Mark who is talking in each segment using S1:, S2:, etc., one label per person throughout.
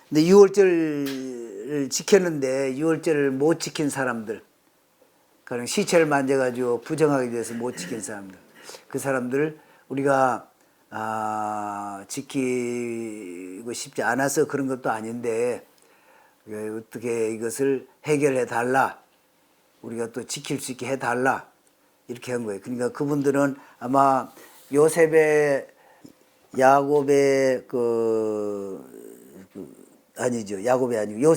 S1: 근데 6월절을 지켰는데 6월절을 못 지킨 사람들, 그런 시체를 만져가지고 부정하게 돼서 못 지킨 사람들, 그 사람들을 우리가 지키고 싶지 않아서 그런 것도 아닌데 어떻게 이것을 해결해 달라, 우리가 또 지킬 수 있게 해 달라, 이렇게 한 거예요. 그러니까 그분들은 아마 요셉의 야곱의 아니죠, 야곱이 아니고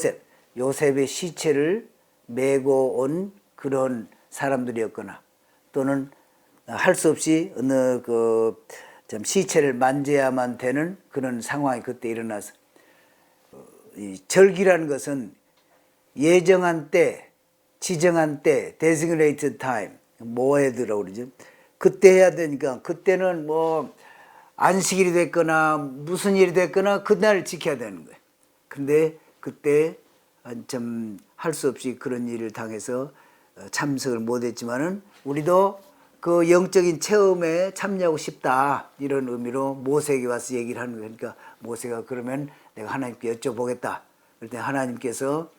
S1: 요셉의 시체를 메고 온 그런 사람들이었거나, 또는 할 수 없이 어느 좀 시체를 만져야만 되는 그런 상황이 그때 일어나서, 이 절기라는 것은 예정한 때, 지정한 때, designated time, 모헤드라고 그러죠. 그때 해야 되니까, 그때는 뭐 안식일이 됐거나 무슨 일이 됐거나 그날 지켜야 되는 거예요. 근데 그때 좀 할 수 없이 그런 일을 당해서 참석을 못했지만은, 우리도 그 영적인 체험에 참여하고 싶다, 이런 의미로 모세에게 와서 얘기를 하는 거예요. 그러니까 모세가 그러면 내가 하나님께 여쭤보겠다. 그럴 때 하나님께서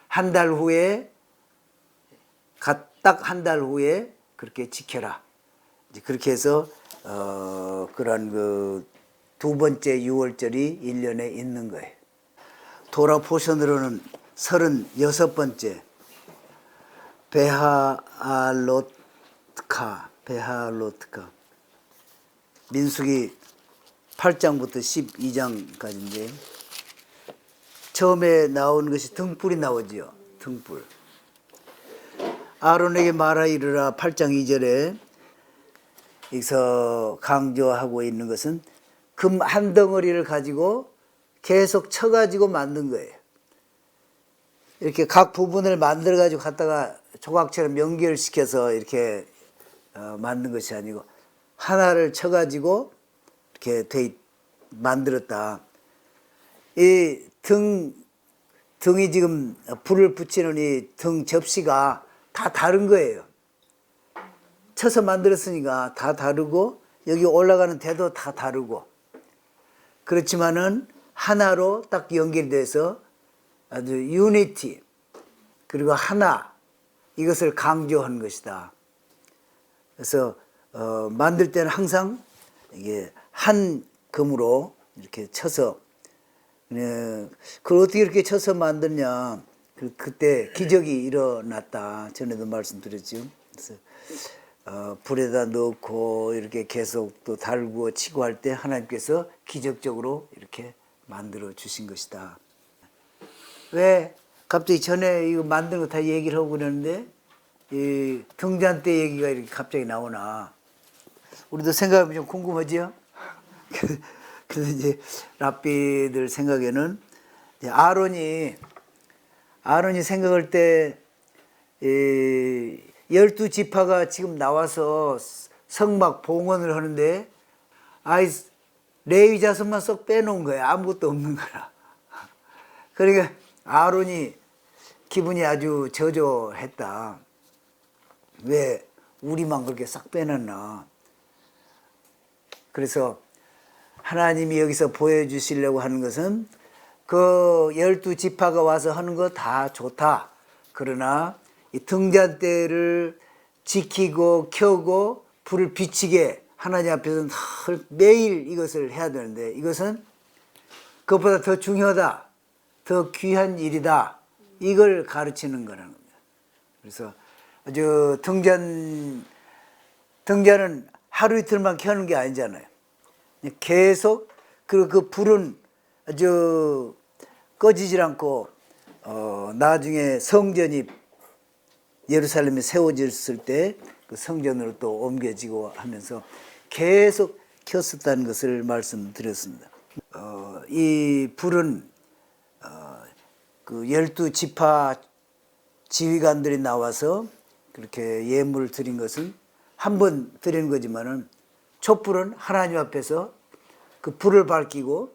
S1: 한 달 후에, 딱 한 달 후에 그렇게 지켜라. 이제 그렇게 해서 그런 그 두 번째 6월절이 1년에 있는 거예요. 토라 포션으로는 36번째 베하알롯카, 민수기 8장부터 12장까지인데, 처음에 나오는 것이 등불이 나오지요. 등불. 아론에게 말하 이르라, 8장 2절에 여기서 강조하고 있는 것은 금 한 덩어리를 가지고 계속 쳐가지고 만든 거예요. 이렇게 각 부분을 만들어 가지고 갖다가 조각처럼 연결시켜서 이렇게 만든 것이 아니고, 하나를 쳐가지고 이렇게 만들었다. 이 등이 지금 불을 붙이는 이 등 접시가 다 다른 거예요. 쳐서 만들었으니까 다 다르고, 여기 올라가는 데도 다 다르고, 그렇지만은 하나로 딱 연결이 돼서 아주 유니티, 그리고 하나, 이것을 강조한 것이다. 그래서 만들 때는 항상 이게 한 금으로 이렇게 쳐서, 그걸 어떻게 이렇게 쳐서 만드냐, 그때 기적이 일어났다, 전에도 말씀드렸죠. 그래서 불에다 넣고 이렇게 계속 또 달구고 치고 할 때 하나님께서 기적적으로 이렇게 만들어 주신 것이다. 왜 갑자기 전에 이거 만든 거 다 얘기를 하고 그러는데 이 등잔 때 얘기가 이렇게 갑자기 나오나, 우리도 생각하면 좀 궁금하지요? 그래서 이제 랍비들 생각에는 이제 아론이 생각할 때 12지파가 지금 나와서 성막 봉헌을 하는데, 레위 자손만 쏙 빼놓은 거야. 아무것도 없는 거라. 그러니까 아론이 기분이 아주 저조했다. 왜 우리만 그렇게 싹 빼놨나. 그래서 하나님이 여기서 보여주시려고 하는 것은, 그 12지파가 와서 하는 거 다 좋다. 그러나 이 등잔대를 지키고 켜고 불을 비치게 하나님 앞에서는 매일 이것을 해야 되는데, 이것은 그것보다 더 중요하다, 더 귀한 일이다, 이걸 가르치는 거라는 겁니다. 그래서 아주 등잔은 하루 이틀만 켜는 게 아니잖아요. 계속 그 불은 아주 꺼지질 않고, 나중에 성전이 예루살렘에 세워졌을 때 그 성전으로 또 옮겨지고 하면서 계속 켰었다는 것을 말씀드렸습니다. 이 불은 그 12지파 지휘관들이 나와서 그렇게 예물을 드린 것은 한 번 드리는 거지만은, 촛불은 하나님 앞에서 그 불을 밝히고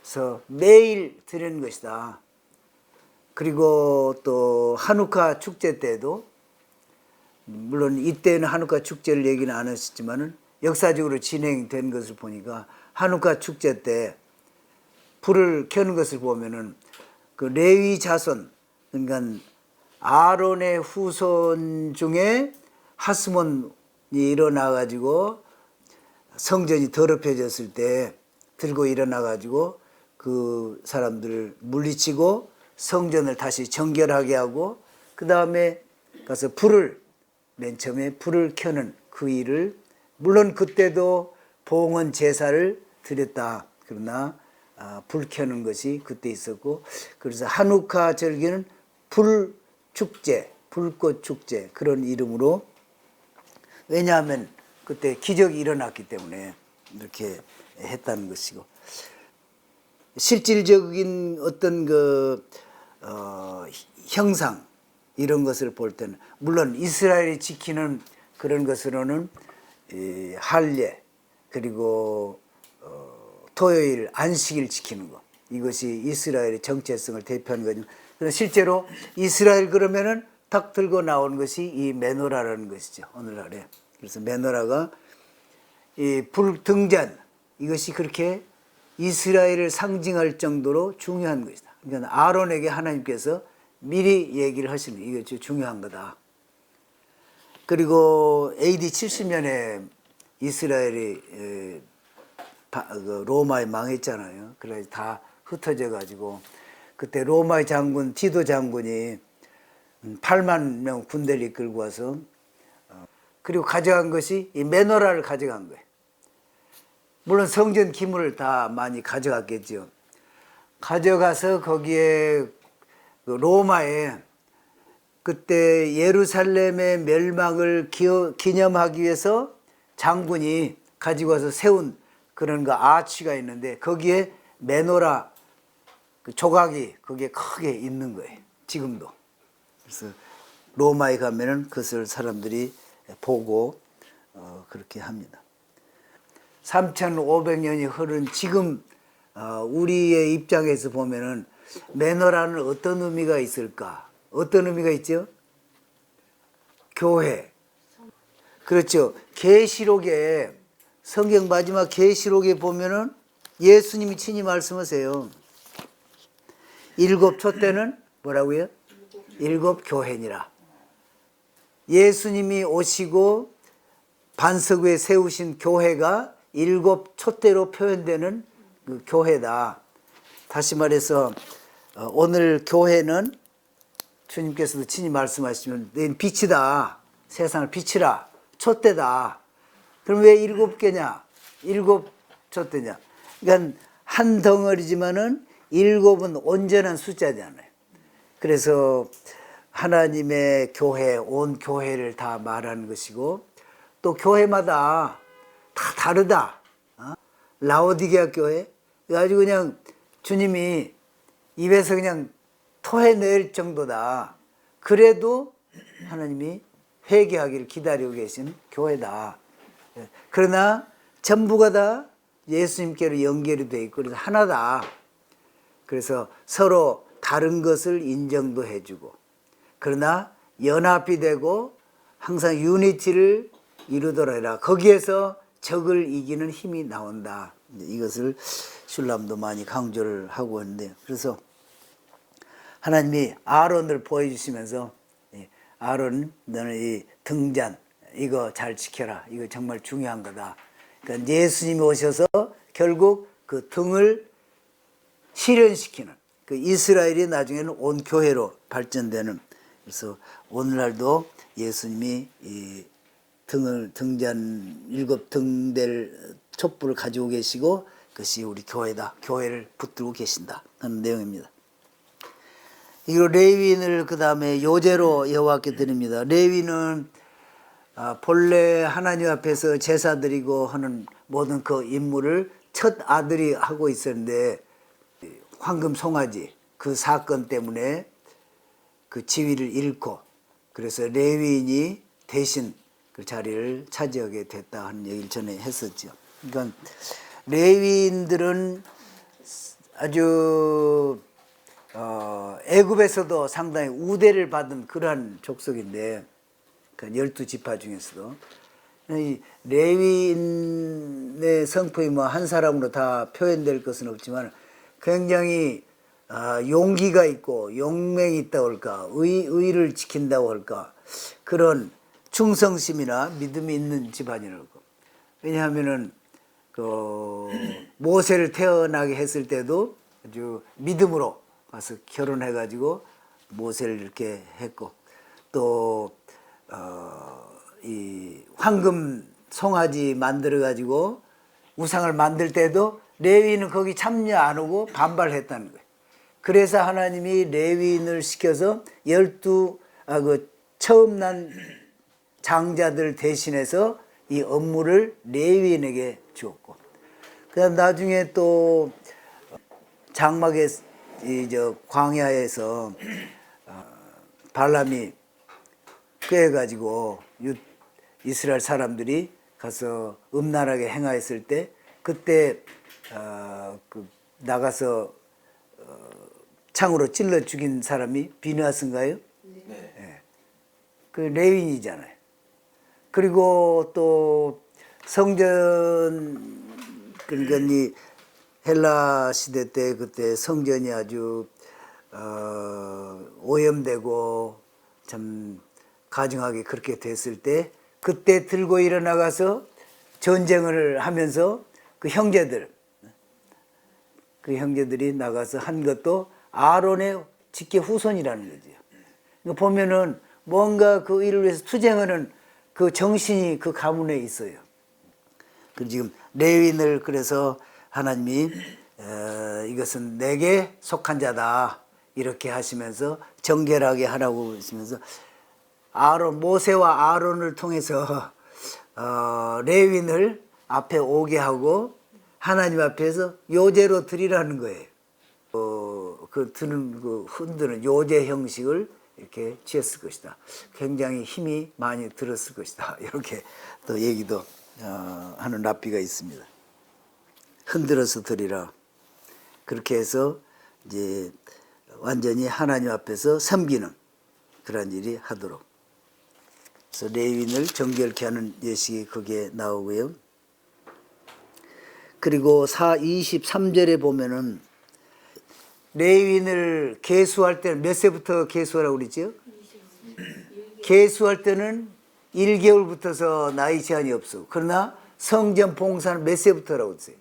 S1: 그래서 매일 드리는 것이다. 그리고 또 한우카 축제 때도, 물론 이때는 한우카 축제를 얘기는 안 하셨지만은 역사적으로 진행된 것을 보니까, 한우카 축제 때 불을 켜는 것을 보면은 그 레위 자손, 그러니까 아론의 후손 중에 하스몬이 일어나 가지고 성전이 더럽혀졌을 때 들고 일어나 가지고 그 사람들을 물리치고 성전을 다시 정결하게 하고 그 다음에 가서 불을 맨 처음에 불을 켜는 그 일을, 물론 그때도 봉헌 제사를 드렸다. 그러나 불 켜는 것이 그때 있었고, 그래서 한우카 절기는 불 축제, 불꽃 축제 그런 이름으로, 왜냐하면 그때 기적이 일어났기 때문에 이렇게 했다는 것이고, 실질적인 어떤 형상 이런 것을 볼 때는 물론 이스라엘이 지키는 그런 것으로는 할례, 그리고 토요일 안식일 지키는 것, 이것이 이스라엘의 정체성을 대표하는 거죠. 그래서 실제로 이스라엘 그러면은 탁 들고 나오는 것이 이 메노라라는 것이죠, 오늘날에. 그래서 메노라가 이 불등잔, 이것이 그렇게 이스라엘을 상징할 정도로 중요한 것이다. 그러니까 아론에게 하나님께서 미리 얘기를 하시는, 이게 중요한 거다. 그리고 AD 70년에 이스라엘이 로마에 망했잖아요. 그래서 다 흩어져 가지고 그때 로마의 장군 디도 장군이 8만 명 군대를 이끌고 와서 그리고 가져간 것이 이 메노라를 가져간 거예요. 물론 성전 기물을 다 많이 가져갔겠죠. 가져가서 거기에 로마에 그때 예루살렘의 멸망을 기념하기 위해서 장군이 가지고 와서 세운 그런 거 아치가 있는데, 거기에 메노라 그 조각이 거기에 크게 있는 거예요, 지금도. 그래서 로마에 가면은 그것을 사람들이 보고 그렇게 합니다. 3,500년이 흐른 지금 우리의 입장에서 보면은 메노라는 어떤 의미가 있을까? 어떤 의미가 있죠? 교회. 그렇죠. 계시록에, 성경 마지막 계시록에 보면은 예수님이 친히 말씀하세요. 7 촛대는 뭐라고요? 7 교회니라. 예수님이 오시고 반석 위에 세우신 교회가 7 촛대로 표현되는 그 교회다. 다시 말해서 오늘 교회는 주님께서도 친히 말씀하시면 너희는 빛이다. 세상을 비치라. 촛대다. 그럼 왜 7개냐? 7 촛대냐? 그러니까 한 덩어리지만은 7은 온전한 숫자잖아요. 그래서 하나님의 교회, 온 교회를 다 말하는 것이고, 또 교회마다 다 다르다. 라오디게아 교회, 아주 그냥 주님이 입에서 그냥 토해낼 정도다. 그래도 하나님이 회개하기를 기다리고 계신 교회다. 그러나 전부가 다 예수님께로 연결이 되어 있고 그래서 하나다. 그래서 서로 다른 것을 인정도 해주고, 그러나 연합이 되고 항상 유니티를 이루도록 해라. 거기에서 적을 이기는 힘이 나온다. 이것을 슐람도 많이 강조를 하고 있는데, 그래서 하나님이 아론을 보여주시면서 아론, 너는 이 등잔 이거 잘 지켜라. 이거 정말 중요한 거다. 그러니까 예수님이 오셔서 결국 그 등을 실현시키는, 그 이스라엘이 나중에는 온 교회로 발전되는, 그래서 오늘날도 예수님이 이 등잔 7 등될 촛불을 가지고 계시고 그것이 우리 교회다. 교회를 붙들고 계신다 하는 내용입니다. 이거 레위인을 그 다음에 요제로 여호와께 드립니다. 레위는 본래 하나님 앞에서 제사 드리고 하는 모든 그 임무를 첫 아들이 하고 있었는데, 황금 송아지 그 사건 때문에 그 지위를 잃고, 그래서 레위인이 대신 그 자리를 차지하게 됐다 하는 얘기를 전에 했었죠. 그러니까 레위인들은 아주 애굽에서도 상당히 우대를 받은 그러한 족속인데, 그 12지파 중에서도 이 레위인의 성품이 뭐 한 사람으로 다 표현될 것은 없지만 굉장히 용기가 있고 용맹이 있다고 할까, 의를 지킨다고 할까, 그런 충성심이나 믿음이 있는 집안이라고. 왜냐하면은 그 모세를 태어나게 했을 때도 아주 믿음으로 가서 결혼해가지고 모세를 이렇게 했고, 또 이 황금 송아지 만들어가지고 우상을 만들 때도 레위인은 거기 참여 안 하고 반발했다는 거예요. 그래서 하나님이 레위인을 시켜서 그 처음 난 장자들 대신해서 이 업무를 레위인에게 주었고, 그다음 나중에 또 장막의 광야에서 발람이 꾀해가지고 이스라엘 사람들이 가서 음란하게 행하였을 때, 그때 나가서 창으로 찔러 죽인 사람이 비느하스인가요? 네. 네. 그 레위인이잖아요. 그리고 또 성전, 그러니까 이 헬라 시대 때 그때 성전이 아주 오염되고 참 가증하게 그렇게 됐을 때, 그때 들고 일어나가서 전쟁을 하면서 그 형제들이 나가서 한 것도 아론의 직계 후손이라는 거죠. 그러니까 보면은 뭔가 그 일을 위해서 투쟁하는 그 정신이 그 가문에 있어요. 그리고 지금 레위인을 그래서 하나님이 이것은 내게 속한 자다 이렇게 하시면서 정결하게 하라고 하시면서 모세와 아론을 통해서 레위인을 앞에 오게 하고 하나님 앞에서 요제로 드리라는 거예요. 흔드는 요제 형식을 이렇게 취했을 것이다. 굉장히 힘이 많이 들었을 것이다. 이렇게 또 얘기도 하는 랍비가 있습니다. 흔들어서 드리라. 그렇게 해서 이제 완전히 하나님 앞에서 섬기는 그런 일이 하도록. 그래서 레위인을 정결케 하는 예식이 거기에 나오고요. 그리고 23절에 보면은 레위인을 계수할 때는 몇 세부터 계수하라고 그랬죠? 계수할 때는 1개월부터서 나이 제한이 없어. 그러나 성전 봉사는 몇 세부터 하라고 했어요?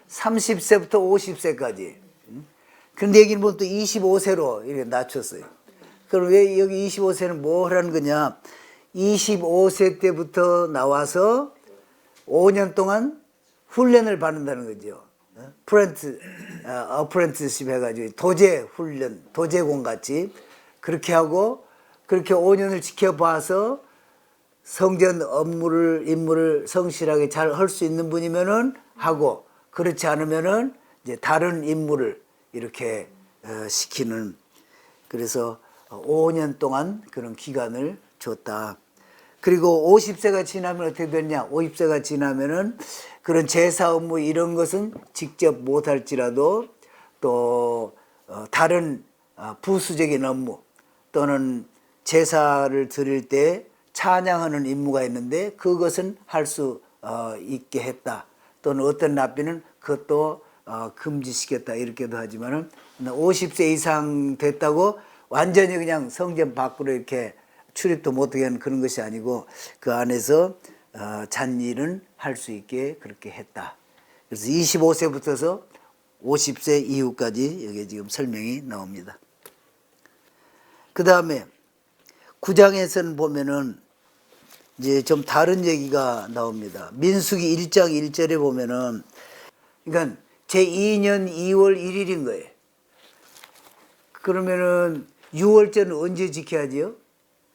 S1: 30세부터 50세까지. 그런데 여기는 보면 또 25세로 이렇게 낮췄어요. 그럼 왜 여기 25세는 뭐 하라는 거냐? 25세 때부터 나와서 5년 동안 훈련을 받는다는 거죠. 어프렌티스십 해가지고 도제 훈련, 도제공 같이 그렇게 하고, 그렇게 5년을 지켜봐서 성전 임무를 성실하게 잘 할 수 있는 분이면은 하고, 그렇지 않으면은 이제 다른 임무를 이렇게 시키는, 그래서 5년 동안 그런 기간을 줬다. 그리고 50세가 지나면 어떻게 되냐? 50세가 지나면은 그런 제사 업무 이런 것은 직접 못할지라도 또 다른 부수적인 업무 또는 제사를 드릴 때 찬양하는 임무가 있는데 그것은 할 수 있게 했다. 또는 어떤 랍비는 그것도 금지시켰다 이렇게도 하지만은 50세 이상 됐다고 완전히 그냥 성전 밖으로 이렇게 출입도 못하게 하는 그런 것이 아니고 그 안에서 잔일은 할 수 있게 그렇게 했다. 그래서 25세부터서 50세 이후까지 여기 지금 설명이 나옵니다. 그 다음에 9장에서는 보면은 이제 좀 다른 얘기가 나옵니다. 민수기 1장 1절에 보면은, 그러니까 제2년 2월 1일인 거예요. 그러면은 6월절은 언제 지켜야지요?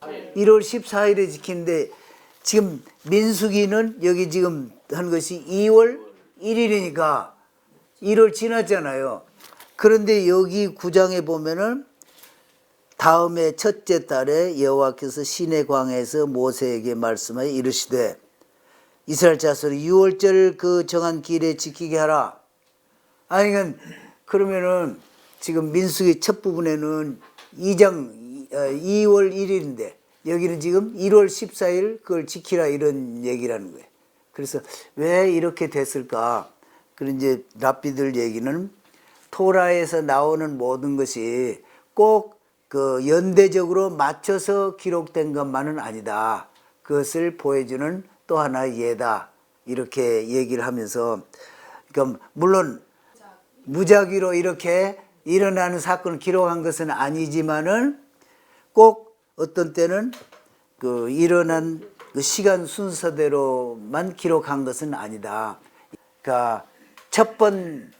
S1: 1월 14일에 지키는데 지금 민수기는 여기 지금 한 것이 2월 1일이니까 1월 지났잖아요. 그런데 여기 9장에 보면은 다음에 첫째 달에 여호와께서 시내 광야에서 모세에게 말씀하여 이르시되 이스라엘 자손이 6월절 그 정한 길에 지키게 하라. 아니 그러면은 지금 민수기 첫 부분에는 2장 2월 1일인데 여기는 지금 1월 14일 그걸 지키라 이런 얘기라는 거예요. 그래서 왜 이렇게 됐을까? 그런 이제 랍비들 얘기는 토라에서 나오는 모든 것이 꼭 그 연대적으로 맞춰서 기록된 것만은 아니다. 그것을 보여주는 또 하나의 예다. 이렇게 얘기를 하면서, 그러니까 물론 무작위로 이렇게 일어나는 사건을 기록한 것은 아니지만은 꼭 어떤 때는 그 일어난 그 시간 순서대로만 기록한 것은 아니다. 그러니까 첫 번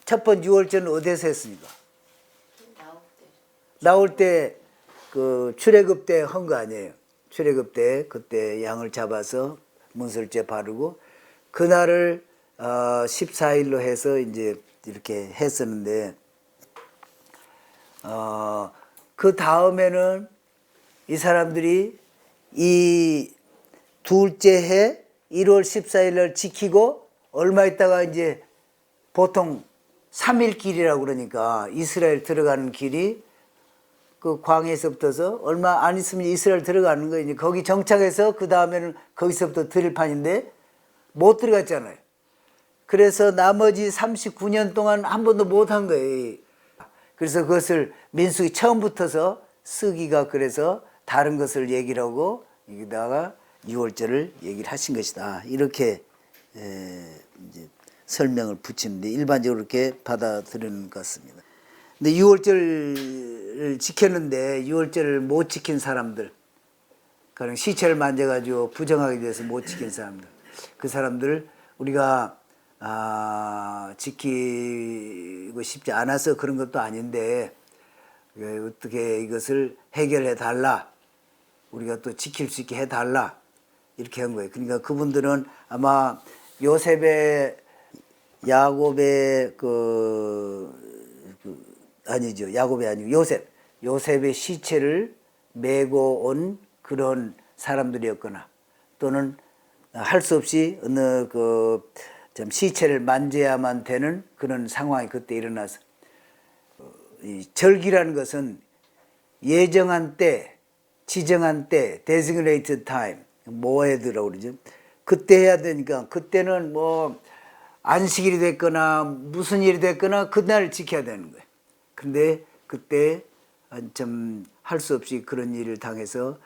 S1: 유월절은 어디서 했습니까? 나올 때 그 출애굽 때 한 거 아니에요. 출애굽 때 그때 양을 잡아서 문설주에 바르고 그날을 14일로 해서 이제 이렇게 했었는데 그 다음에는 이 사람들이 이 둘째 해 1월 14일을 지키고 얼마 있다가 이제 보통 3일 길이라고 그러니까 이스라엘 들어가는 길이 그 광야에서부터서 얼마 안 있으면 이스라엘 들어가는 거예요. 거기 정착해서 그 다음에는 거기서부터 들판인데 못 들어갔잖아요. 그래서 나머지 39년 동안 한 번도 못 한 거예요. 그래서 그것을 민수기 처음부터서 쓰기가 그래서 다른 것을 얘기를 하고 여기다가 6월절을 얘기를 하신 것이다. 이렇게 이제 설명을 붙이는데 일반적으로 이렇게 받아들이는 것 같습니다. 근데 6월절을 지켰는데 6월절을 못 지킨 사람들, 그런 시체를 만져가지고 부정하게 돼서 못 지킨 사람들, 그 사람들 우리가 지키고 싶지 않아서 그런 것도 아닌데 어떻게 이것을 해결해 달라, 우리가 또 지킬 수 있게 해 달라 이렇게 한 거예요. 그러니까 그분들은 아마 요셉의 야곱의 아니죠. 야곱이 아니고 요셉의 시체를 메고 온 그런 사람들이었거나 또는 할 수 없이 어느 좀 시체를 만져야만 되는 그런 상황이 그때 일어나서 이 절기라는 것은 예정한 때, 지정한 때, designated time, 모헤드라고 그러죠. 그때 해야 되니까 그때는 뭐 안식일이 됐거나 무슨 일이 됐거나 그날 지켜야 되는 거예요. 근데 그때 좀 할 수 없이 그런 일을 당해서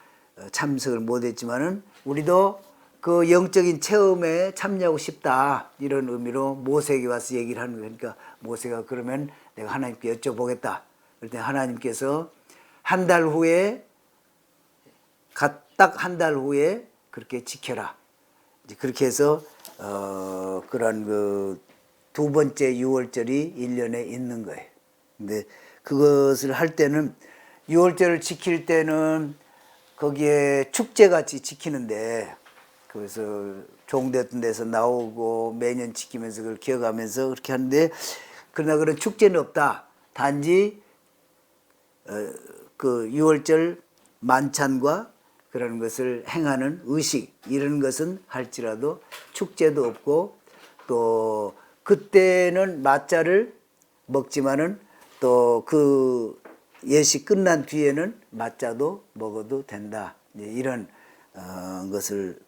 S1: 참석을 못했지만은 우리도 그 영적인 체험에 참여하고 싶다 이런 의미로 모세에게 와서 얘기를 하는 거예요. 그러니까 모세가 그러면 내가 하나님께 여쭤보겠다. 그럴 때 하나님께서 한 달 후에 딱 한 달 후에 그렇게 지켜라. 이제 그렇게 해서 그런 그 두 번째 6월절이 1년에 있는 거예요. 근데 그것을 할 때는 6월절을 지킬 때는 거기에 축제같이 지키는데 그래서 종됐던 데서 나오고 매년 지키면서 그걸 기억하면서 그렇게 하는데 그러나 그런 축제는 없다. 단지 그 6월절 만찬과 그런 것을 행하는 의식 이런 것은 할지라도 축제도 없고 또 그때는 mat자를 먹지만은 또 그 예식 끝난 뒤에는 mat자도 먹어도 된다. 이런 것을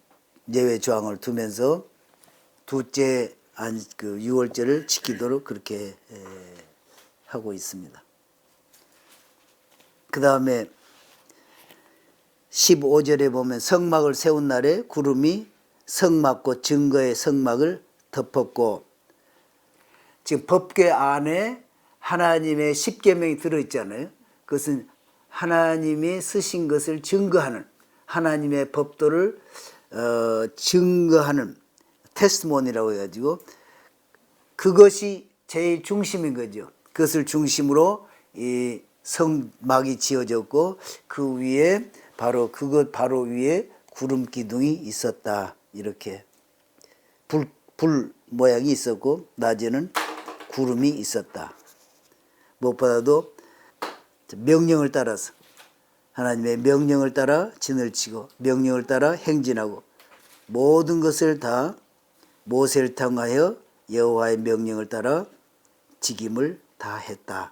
S1: 예외 조항을 두면서 둘째 그 6월절을 지키도록 그렇게 하고 있습니다. 그 다음에 15절에 보면 성막을 세운 날에 구름이 성막과 증거의 성막을 덮었고, 지금 법궤 안에 하나님의 십계명이 들어있잖아요. 그것은 하나님이 쓰신 것을 증거하는 하나님의 법도를 증거하는 테스트모니라고 해가지고 그것이 제일 중심인 거죠. 그것을 중심으로 이 성막이 지어졌고 그 위에 그것 바로 위에 구름 기둥이 있었다. 이렇게 불 모양이 있었고 낮에는 구름이 있었다. 무엇보다도 명령을 따라서 하나님의 명령을 따라 진을 치고 명령을 따라 행진하고 모든 것을 다 모세를 통하여 여호와의 명령을 따라 지킴을 다 했다.